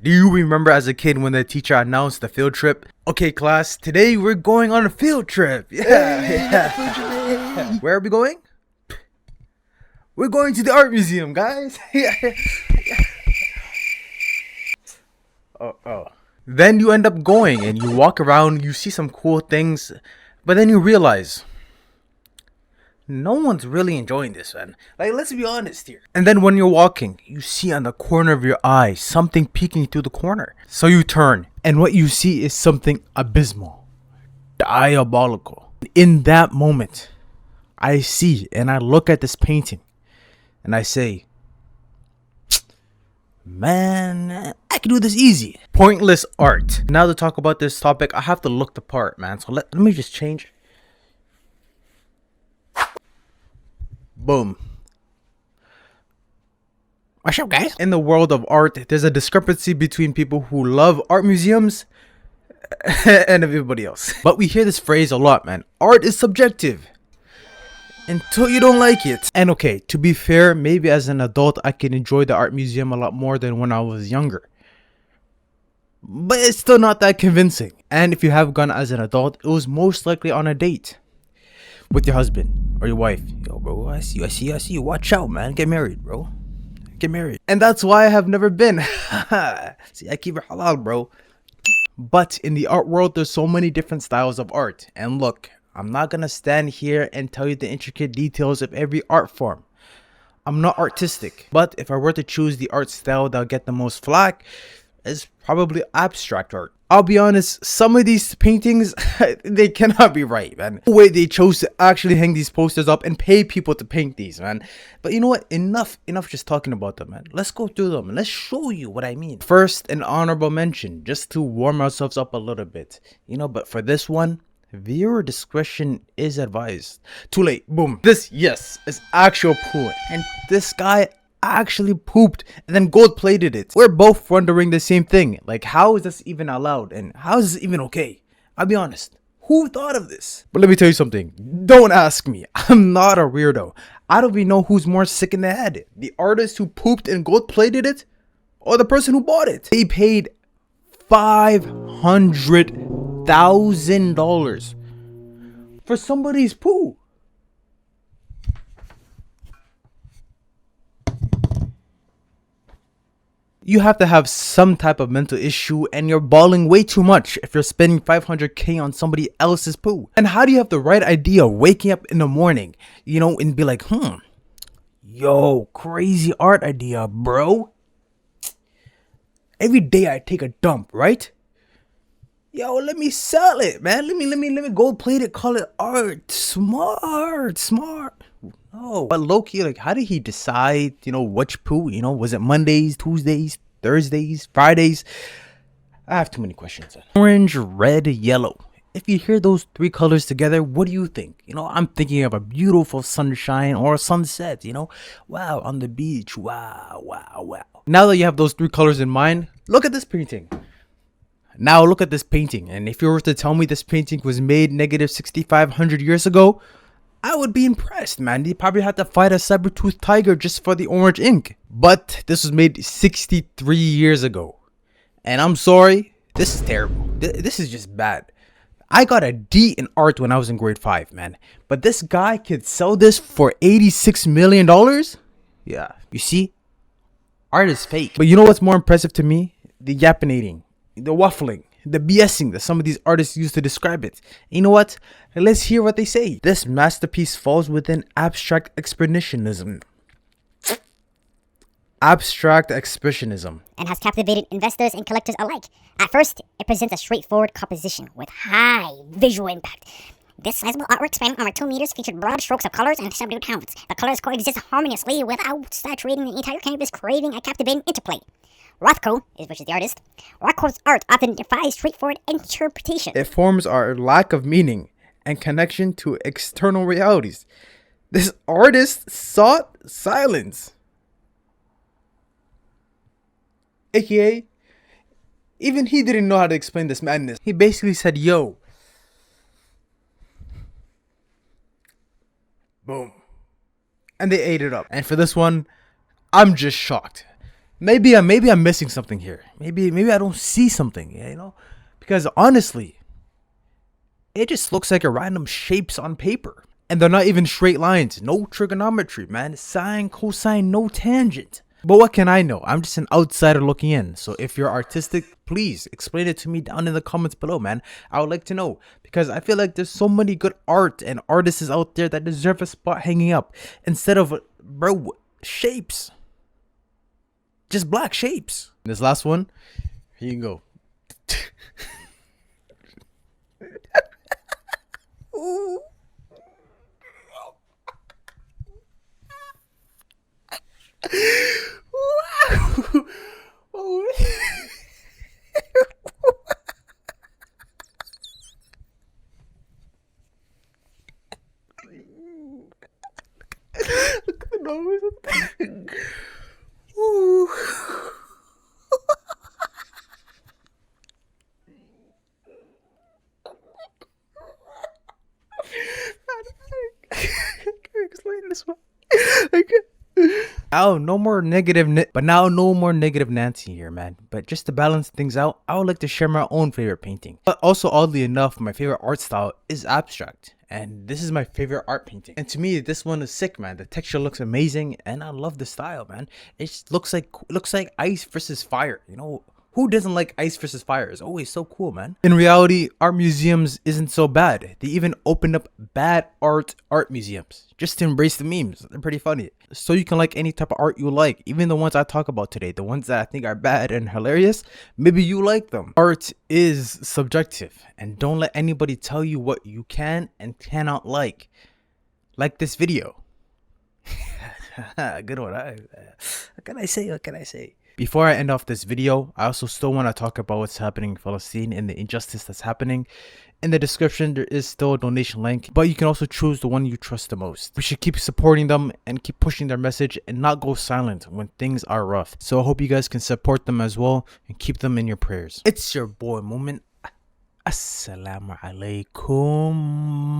Do you remember as a kid when the teacher announced the field trip? Okay, class, today we're going on a field trip. Yeah. Where are we going? We're going to the art museum, guys. Oh. Then you end up going and you walk around, you see some cool things, but then you realize no one's really enjoying this, man. Like, let's be honest here. And then when you're walking, you see on the corner of your eye something peeking through the corner. So you turn, and what you see is something abysmal, diabolical. In that moment, I see and I look at this painting and I say, man, I can do this easy. Pointless art. Now to talk about this topic, I have to look the part, man. So let me just change. Boom. What's up, guys? In the world of art, there's a discrepancy between people who love art museums and everybody else. But we hear this phrase a lot, man. Art is subjective until you don't like it. And okay, to be fair, maybe as an adult, I can enjoy the art museum a lot more than when I was younger. But it's still not that convincing. And if you have gone as an adult, it was most likely on a date with your husband or your wife. Yo, bro, I see you. Watch out, man. Get married, bro. Get married. And that's why I have never been. See, I keep it halal, bro. But in the art world, there's so many different styles of art. And look, I'm not gonna stand here and tell you the intricate details of every art form. I'm not artistic. But if I were to choose the art style that'll get the most flack, it's probably abstract art. I'll be honest, some of these paintings, they cannot be right, man. No way they chose to actually hang these posters up and pay people to paint these, man. But you know what? Enough just talking about them, man. Let's go through them and let's show you what I mean. First, an honorable mention, just to warm ourselves up a little bit. You know, but for this one, viewer discretion is advised. Too late. Boom. This, yes, is actual poo. And this guy actually pooped and then gold plated it. We're both wondering the same thing. Like, how is this even allowed? And how is this even okay? I'll be honest. Who thought of this? But let me tell you something. Don't ask me. I'm not a weirdo. I don't even know who's more sick in the head. The artist who pooped and gold plated it, or the person who bought it. They paid $500,000 for somebody's poo. You have to have some type of mental issue and you're balling way too much if you're spending $500K on somebody else's poo. And how do you have the right idea waking up in the morning, you know, and be like, yo, crazy art idea, bro. Every day I take a dump, right? Yo, let me sell it, man. Let me gold plate it, call it art. Smart. Oh, but low-key, like, how did he decide, you know, which poo? You know, was it Mondays, Tuesdays, Thursdays, Fridays? I have too many questions. Orange, red, yellow. If you hear those three colors together, what do you think? You know, I'm thinking of a beautiful sunshine or a sunset, you know? Wow, on the beach. Wow. Now that you have those three colors in mind, look at this painting. Now look at this painting. And if you were to tell me this painting was made negative 6,500 years ago, I would be impressed, man. They probably had to fight a saber-toothed tiger just for the orange ink. But this was made 63 years ago. And I'm sorry, this is terrible. This is just bad. I got a D in art when I was in grade 5, man. But this guy could sell this for $86 million? Yeah, you see? Art is fake. But you know what's more impressive to me? The yappinating, the waffling, the BSing that some of these artists use to describe it. You know what? Let's hear what they say. This masterpiece falls within abstract expressionism. Abstract expressionism. And has captivated investors and collectors alike. At first, it presents a straightforward composition with high visual impact. This sizable artwork spanning over 2 meters featured broad strokes of colors and subdued tones. The colors coexist harmoniously without saturating the entire canvas, creating a captivating interplay. Rothko, which is the artist, Rothko's art often defies straightforward interpretation. It forms our lack of meaning and connection to external realities. This artist sought silence. AKA, even he didn't know how to explain this madness. He basically said, yo. Boom. And they ate it up. And for this one, I'm just shocked. maybe I'm missing something here. Maybe I don't see something, you know? Because honestly, it just looks like a random shapes on paper. And they're not even straight lines. No trigonometry, man. Sine, cosine, no tangent. But what can I know? I'm just an outsider looking in. So if you're artistic, please explain it to me down in the comments below, man. I would like to know. Because I feel like there's so many good art and artists out there that deserve a spot hanging up. Instead of, bro, shapes. Just black shapes. This last one, here you go. Ooh. Look at the nose. Ooh. I can't explain this one. Oh, no more negative, but now no more negative Nancy here, man. But just to balance things out, I would like to share my own favorite painting. But also, oddly enough, my favorite art style is abstract. And this is my favorite art painting. And to me, this one is sick, man. The texture looks amazing, and I love the style, man. It just looks like ice versus fire, you know? Who doesn't like ice versus fire? It's always so cool, man. In reality, art museums isn't so bad. They even opened up bad art museums just to embrace the memes. They're pretty funny. So you can like any type of art you like, even the ones I talk about today, the ones that I think are bad and hilarious. Maybe you like them. Art is subjective, and don't let anybody tell you what you can and cannot like. Like this video. Good one. What can I say? What can I say? Before I end off this video, I also still want to talk about what's happening in Palestine and the injustice that's happening. In the description, there is still a donation link, but you can also choose the one you trust the most. We should keep supporting them and keep pushing their message and not go silent when things are rough. So I hope you guys can support them as well and keep them in your prayers. It's your boy Moment. Assalamu alaikum.